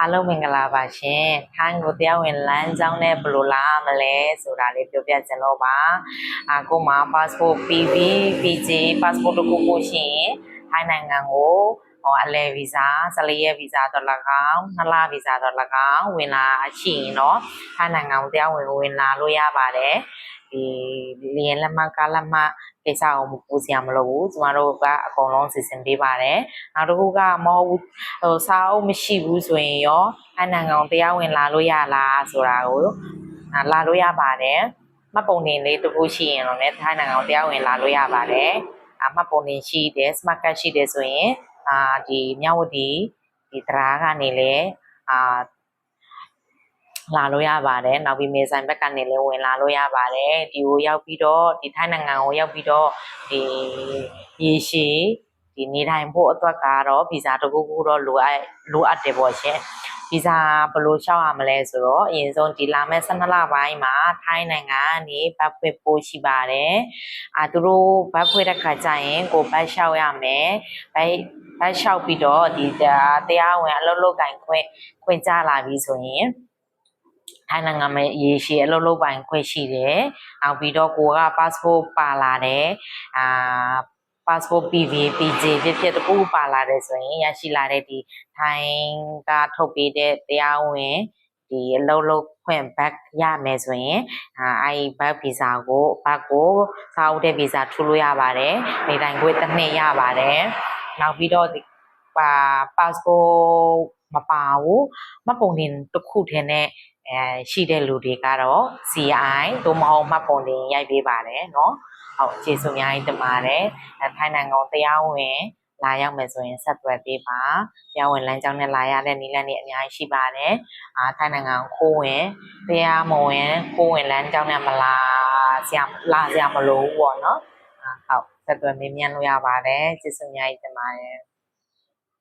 အားလုံးမင်္ဂလာပါရှင်ထိုင်းကိုတရားဝင်လမ်းကြောင်းနဲ့ဘယ်လိုလာမလဲဆိုတာလေးပြောပြချင်လို့ပါကိုမှာ passport PG passport တခုခုရှိရင်ထိုင်းနိုင်ငံကိုအလဲဗီဇာ14ရက်ဗီဇာတော့၎င်း2လဗီဇာတော့၎င်းဝင်လာရှိရင်တော့ထိုင်းနိုင်ငံကိုတရားဝင်လာလို့ရပါတယ်ဒီလျင်လက်မှတ်ကားလက်မှတ်ကိစ္စကိုမပူစရာမလိုဘူးကျမတို့ကအကုန်လုံးစီစဉ်ပေးပါတယ်နောက်တစ်ခုကမဟုတ်ဘူးစာအုပ်မရှိဘူးဆိုရင်ရောထိုင်းနိုင်ငံကိုတရားဝင်လာလို့ရလားဆိုတာကိုလာလို့ရပါတယ်မှတ်ပုံတင်လေးတစ်ခုရှိရင်တော့လည်းထိုင်းနိုင်ငံကိုတရားဝင်လာလို့ရပါတယ်မှတ်ပုံတင်ရှိတယ် smart card ရှိတယ်ဆိုရင်ဒီမြဝတီဒီတရားကနေလေလာလို့ရပါတယ်နောက်ပြီးမေဆိုင်ဘက်ကနေလည်းဝင်လာလို့ရပါတယ်ဒီကိုရောက်ပြီးတော့ဒီထိုင်းနိုင်ငံကိုရောက်ပြီးတော့ဒီရေရှည်ဒီနေထိုင်ဖို့အတွက်ကတော့ဗီဇာတခုခုတော့လိုအပ်တယ်ပေါ့ရှင်ဗီဇာဘယ်လိုလျှောက်ရမလဲဆိုတော့အရင်ဆုံးဒီလာမဲ့12လပိုင်းမှာထိုင်းနိုင်ငံကနေဘတ်ဖွင့်ပို့ရှိပါတယ်သူတို့ဘတ်ဖွင့်တဲ့ခါကျရင်ကိုဘတ်လျှောက်ရမယ်ဘတ်လျှောက်ပြီးတော့ဒီတရားဝင်အလုပ်လုပ်ကင်ခွင့်ကြားလာပြီဆိုရင်ထိုင်းနိုင်ငံမှာရေရှည်အလုပ်လုပ်ပိုင်ခွင့်ရှိတယ်။နောက်ပြီးတော့ကိုက passport ပါလာတယ်။passport PG ဖြစ်တခုပါလာတယ်ဆိုရင်ရရှိလာတဲ့ဒီထိုင်းကထုတ်ပေးတဲ့တရားဝင်ဒီအလုပ်လုပ်ခွင့်ဘတ်ရမယ်ဆိုရင်ဘတ်ဗီဇာကိုစာအုပ်တဲ့ဗီဇာထူလို့ရပါတယ်။နေထိုင်ခွင့်တစ်နှစ်ရပါတယ်။နောက်ပြီးတော့passport မပါဘူးမှတ်ပုံတင်တစ်ခုထဲနဲ့ရှိတဲ့လူတွေကတော့ CI သို့မဟုတ်မှတ်ပုံတင်ရိုက်ပေးပါတယ်เนาะဟုတ်ကျေးဇူးအများကြီးတင်ပါတယ်ထိုင်းနိုင်ငံတရားဝင်လာရောက်မယ်ဆိုရင်ဆက်သွယ်ပေးပါတရားဝင်လမ်းကြောင်းနဲ့လာရတဲ့နည်းလမ်းတွေအများကြီးရှိပါတယ်ထိုင်းနိုင်ငံခိုးဝင်တရားမဝင်ခိုးဝင်လမ်းကြောင်းနဲ့မလာစရာမလိုဘူးပေါ့เนาะဟုတ်ဆက်သွယ်မေးမြန်းလို့ရပါတယ်ကျေးဇူးအများကြီးတင်ပါတယ်